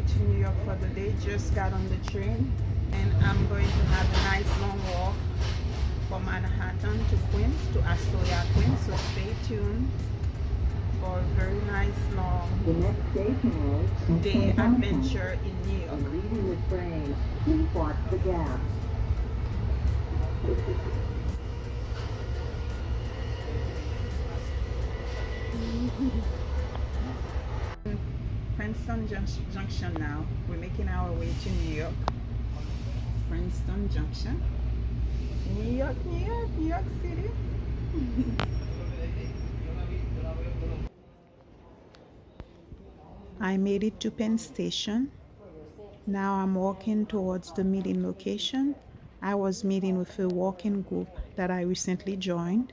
to New York for the day. Just got on the train and I'm going to have a nice long walk from Manhattan to Queens, to Astoria, Queens. So stay tuned for a very nice long day adventure in New York. Leaving the train, please watch the gap. Princeton Junction now. We're making our way to New York. Princeton Junction. New York, New York, New York City. I made it to Penn Station. Now I'm walking towards the meeting location. I was meeting with a walking group that I recently joined.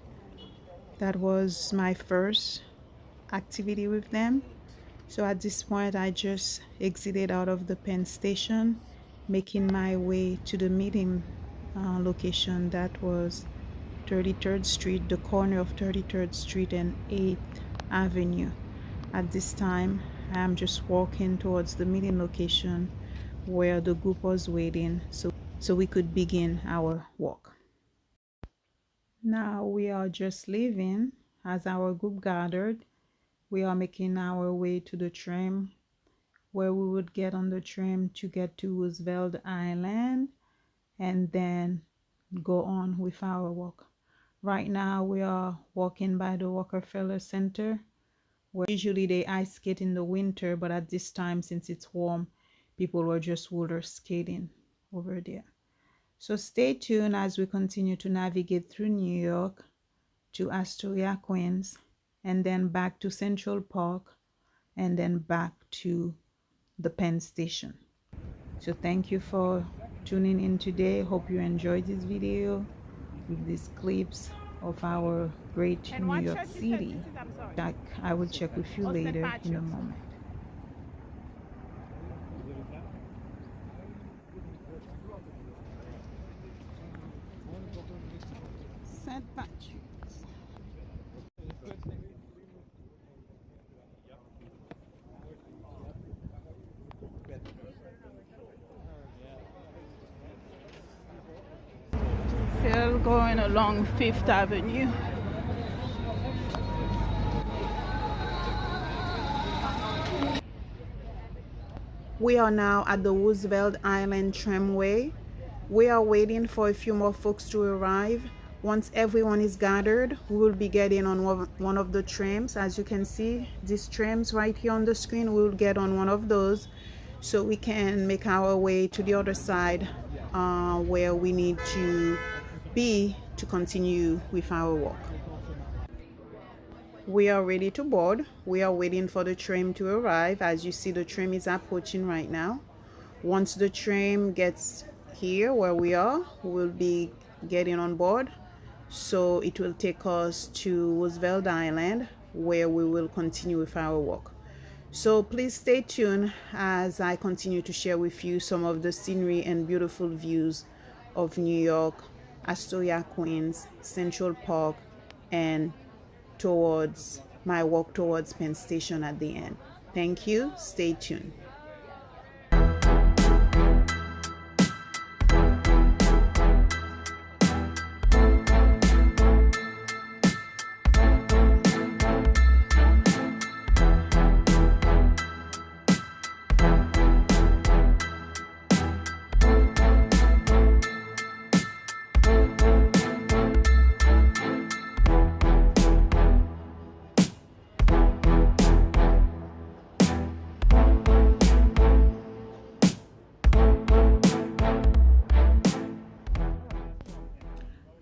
That was my first activity with them. So at this point, I just exited out of the Penn Station, making my way to the meeting location. That was 33rd Street, the corner of 33rd Street and 8th Avenue. At this time, I'm just walking towards the meeting location where the group was waiting so we could begin our walk. Now we are just leaving as our group gathered. We are making our way to the tram where we would get on the tram to get to Roosevelt Island and then go on with our walk. Right now we are walking by the Rockefeller Center, where usually they ice skate in the winter, but at this time, since it's warm, people were just roller skating over there. So stay tuned as we continue to navigate through New York to Astoria, Queens, and then back to Central Park, and then back to the Penn Station. So thank you for tuning in today. Hope you enjoyed this video with these clips of our great New York City. I will check with you later in a moment. St. Patrick's. Still going along 5th Avenue. We are now at the Roosevelt Island tramway. We are waiting for a few more folks to arrive. Once everyone is gathered, we will be getting on one of the trams. As you can see, these trams right here on the screen, we will get on one of those so we can make our way to the other side where we need to be to continue with our walk. We are ready to board. We are waiting for the tram to arrive. As you see, the tram is approaching right now. Once the tram gets here where we are, we'll be getting on board. So it will take us to Roosevelt Island where we will continue with our walk. So please stay tuned as I continue to share with you some of the scenery and beautiful views of New York, Astoria, Queens, Central Park, and towards my walk towards Penn Station at the end. Thank you. Stay tuned.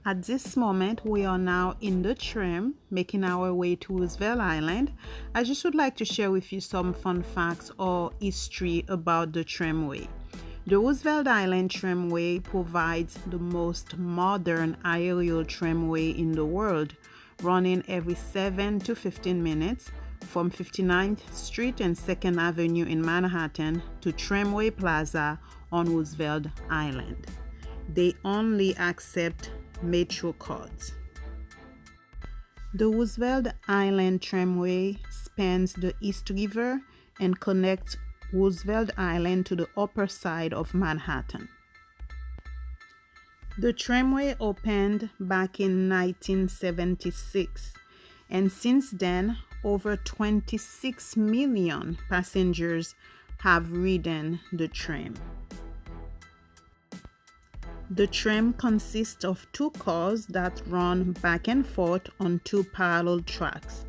At this moment, we are now in the tram making our way to Roosevelt Island. I just would like to share with you some fun facts or history about the tramway. The Roosevelt Island tramway provides the most modern aerial tramway in the world, running every 7 to 15 minutes from 59th Street and 2nd Avenue in Manhattan to Tramway Plaza on Roosevelt Island. They only accept Metro cards. The Roosevelt Island Tramway spans the East River and connects Roosevelt Island to the upper side of Manhattan. The tramway opened back in 1976, and since then, over 26 million passengers have ridden the tram. The tram consists of two cars that run back and forth on two parallel tracks.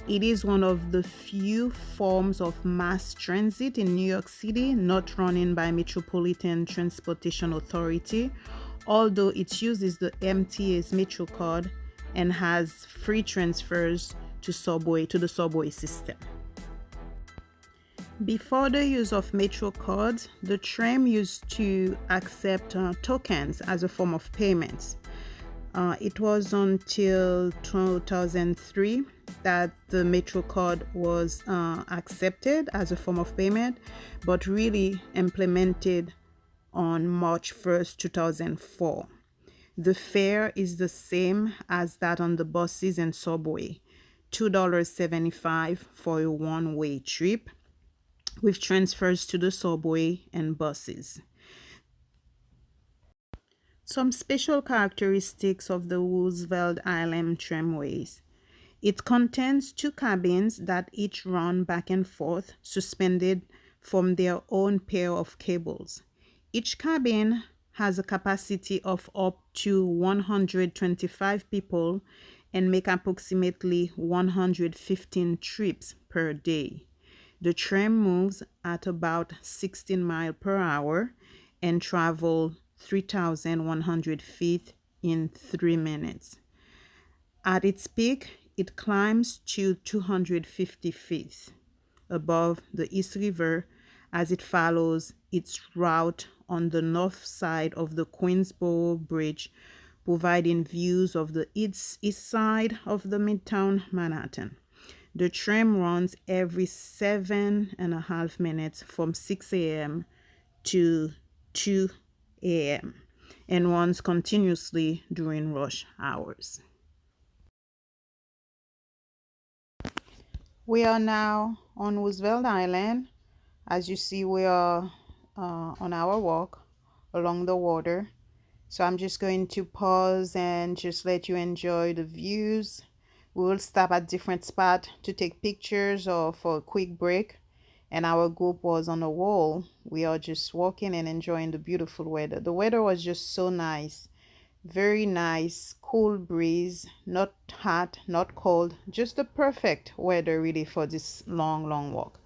It is one of the few forms of mass transit in New York City not running by Metropolitan Transportation Authority, although it uses the MTA's Metro card and has free transfers to the subway system. Before the use of Metro cards, the tram used to accept tokens as a form of payment. It was until 2003 that the Metro card was accepted as a form of payment, but really implemented on March 1st, 2004. The fare is the same as that on the buses and subway, $2.75 for a one-way trip, with transfers to the subway and buses. Some special characteristics of the Roosevelt Island tramways. It contains two cabins that each run back and forth, suspended from their own pair of cables. Each cabin has a capacity of up to 125 people and make approximately 115 trips per day. The tram moves at about 16 miles per hour and travels 3,100 feet in 3 minutes. At its peak, it climbs to 250 feet above the East River as it follows its route on the north side of the Queensboro Bridge, providing views of the east side of the Midtown Manhattan. The tram runs every 7.5 minutes from 6 a.m. to 2 a.m. and runs continuously during rush hours. We are now on Roosevelt Island. As you see, we are on our walk along the water. So I'm just going to pause and just let you enjoy the views. We will stop at different spots to take pictures or for a quick break. And our group was on a wall. We are just walking and enjoying the beautiful weather. The weather was just so nice. Very nice, cool breeze, not hot, not cold, just the perfect weather really for this long walk.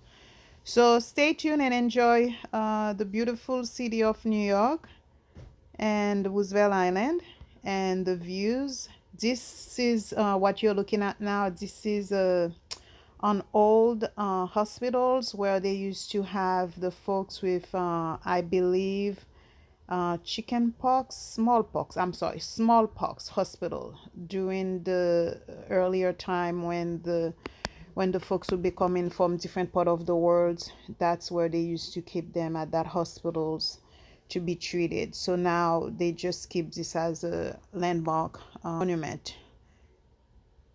So stay tuned and enjoy the beautiful city of New York and Roosevelt Island and the views. This is what you're looking at now. This is on old hospitals where they used to have the folks with I believe smallpox hospital during the earlier time when the folks would be coming from different part of the world. That's where they used to keep them at that hospitals to be treated. So now they just keep this as a landmark monument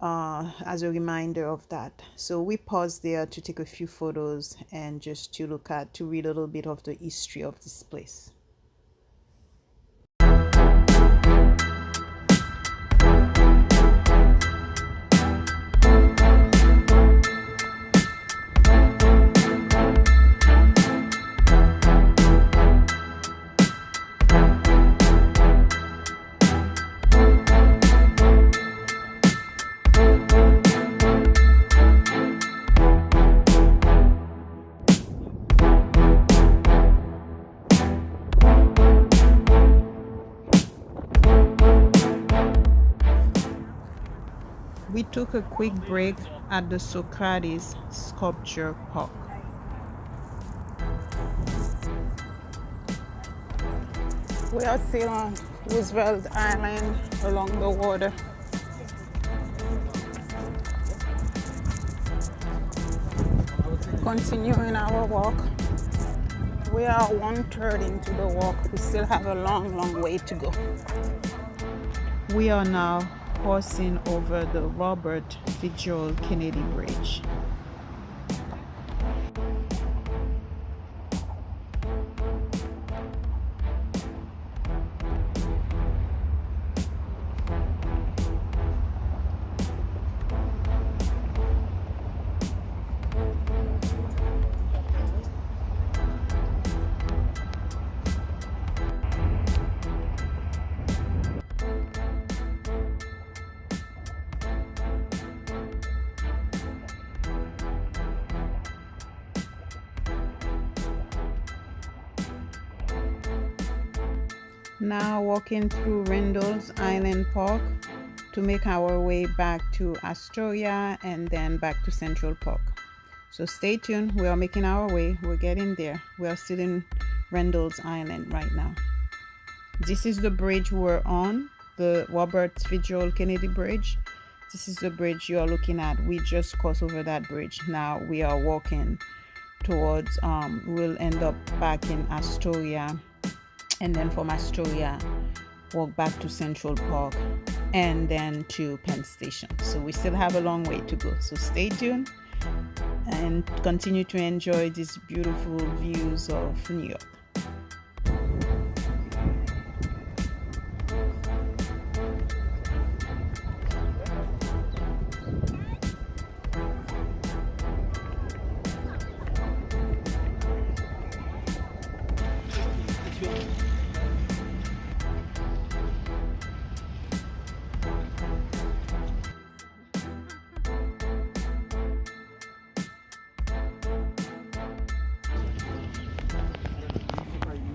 as a reminder of that. So we paused there to take a few photos and just to read a little bit of the history of this place. We took a quick break at the Socrates Sculpture Park. We are still on Roosevelt Island along the water. Continuing our walk. We are 1/3 into the walk. We still have a long way to go. We are now crossing over the Robert Fitzgerald Kennedy Bridge. Now walking through Randall's Island Park to make our way back to Astoria and then back to Central Park. So stay tuned, we are making our way, we're getting there. We are still in Randall's Island right now. This is the bridge we're on, the Robert Fitzgerald Kennedy Bridge. This is the bridge you are looking at. We just crossed over that bridge. Now we are walking towards, we'll end up back in Astoria, and then from Astoria walk back to Central Park and then to Penn Station. So we still have a long way to go, so stay tuned and continue to enjoy these beautiful views of New York.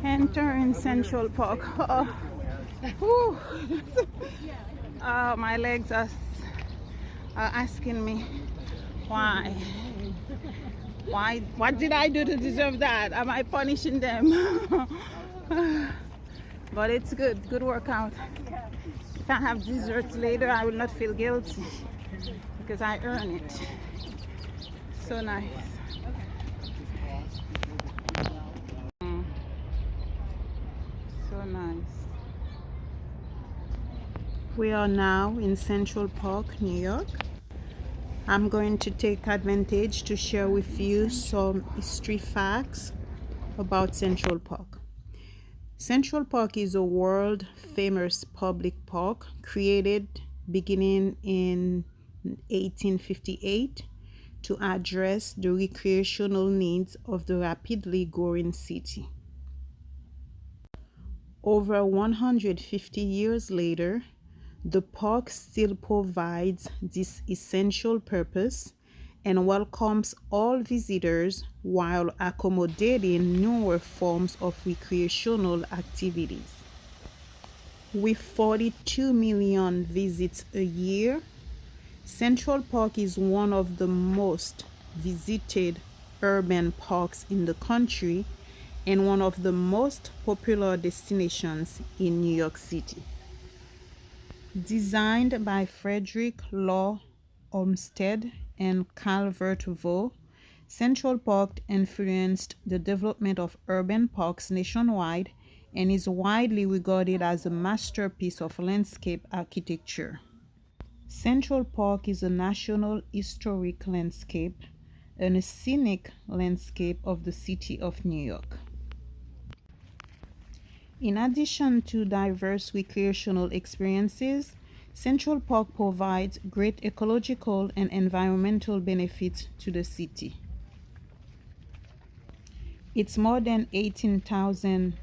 Enter in Central Park. Oh, my legs are asking me why. What did I do to deserve that? Am I punishing them? But it's good workout. If I have desserts later, I will not feel guilty because I earn it. So nice. Nice. We are now in Central Park, New York. I'm going to take advantage to share with you some history facts about Central Park. Central Park is a world famous public park created beginning in 1858 to address the recreational needs of the rapidly growing city. Over 150 years later, the park still provides this essential purpose and welcomes all visitors while accommodating newer forms of recreational activities. With 42 million visits a year, Central Park is one of the most visited urban parks in the country and one of the most popular destinations in New York City. Designed by Frederick Law Olmsted and Calvert Vaux, Central Park influenced the development of urban parks nationwide and is widely regarded as a masterpiece of landscape architecture. Central Park is a national historic landscape and a scenic landscape of the city of New York. In addition to diverse recreational experiences, Central Park provides great ecological and environmental benefits to the city. Its more than 18,000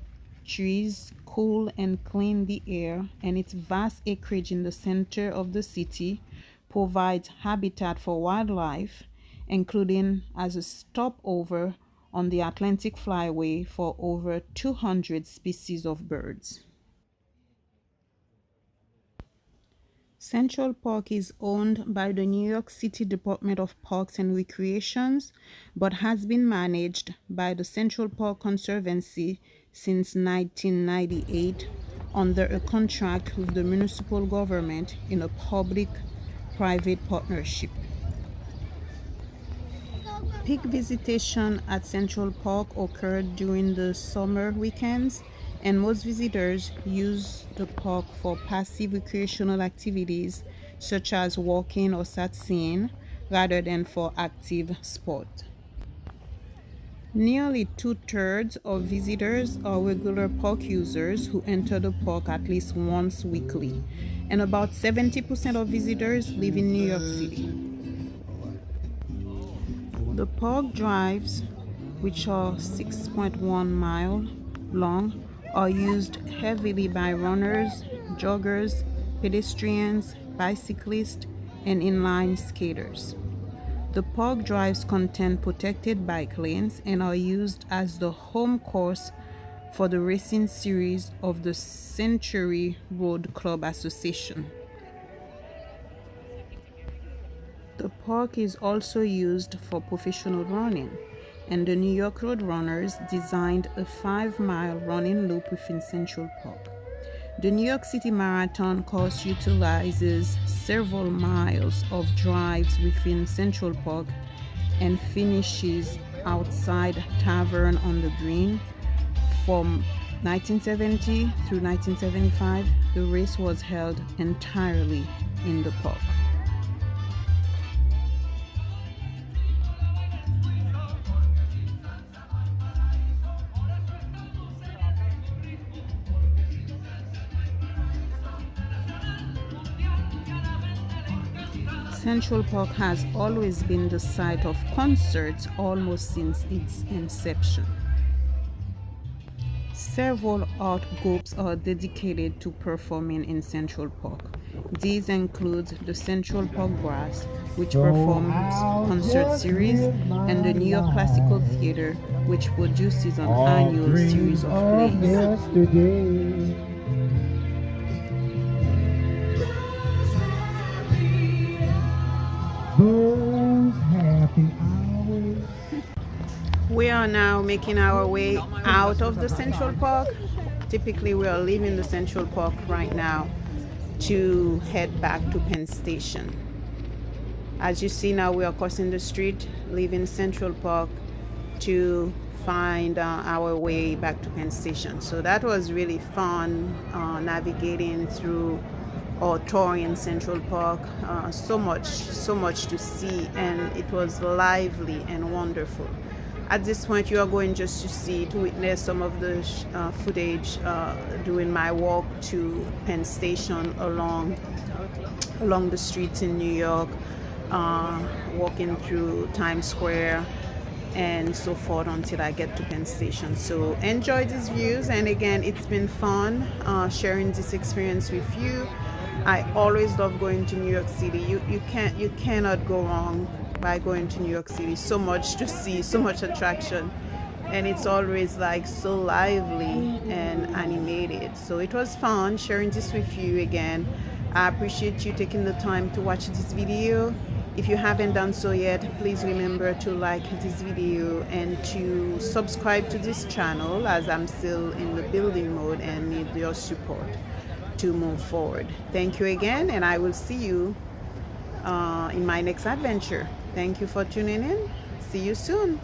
trees cool and clean the air, and its vast acreage in the center of the city provides habitat for wildlife, including as a stopover on the Atlantic Flyway for over 200 species of birds. Central Park is owned by the New York City Department of Parks and Recreations, but has been managed by the Central Park Conservancy since 1998 under a contract with the municipal government in a public-private partnership. Peak visitation at Central Park occurred during the summer weekends, and most visitors use the park for passive recreational activities such as walking or sightseeing rather than for active sport. Nearly 2/3 of visitors are regular park users who enter the park at least once weekly, and about 70% of visitors live in New York City. The park drives, which are 6.1 miles long, are used heavily by runners, joggers, pedestrians, bicyclists, and inline skaters. The park drives contain protected bike lanes and are used as the home course for the racing series of the Century Road Club Association. The park is also used for professional running, and the New York Roadrunners designed a 5-mile running loop within Central Park. The New York City Marathon course utilizes several miles of drives within Central Park and finishes outside Tavern on the Green. From 1970 through 1975, the race was held entirely in the park. Central Park has always been the site of concerts almost since its inception. Several art groups are dedicated to performing in Central Park. These include the Central Park Brass, which performs concert series, and the New York Classical Theater, which produces an annual series of plays. We are now making our way out of the Central Park. Typically, we are leaving the Central Park right now to head back to Penn Station. As you see now, we are crossing the street, leaving Central Park to find our way back to Penn Station. So that was really fun, navigating through or touring Central Park. So much to see, and it was lively and wonderful. At this point, you are going just to witness some of the footage during my walk to Penn Station along the streets in New York, walking through Times Square and so forth until I get to Penn Station. So enjoy these views, and again, it's been fun sharing this experience with you. I always love going to New York City. You cannot go wrong by going to New York City. So much to see, so much attraction, and it's always like so lively and animated. So it was fun sharing this with you again. I appreciate you taking the time to watch this video. If you haven't done so yet, please remember to like this video and to subscribe to this channel, as I'm still in the building mode and need your support to move forward. Thank you again, and I will see you in my next adventure. Thank you for tuning in. See you soon.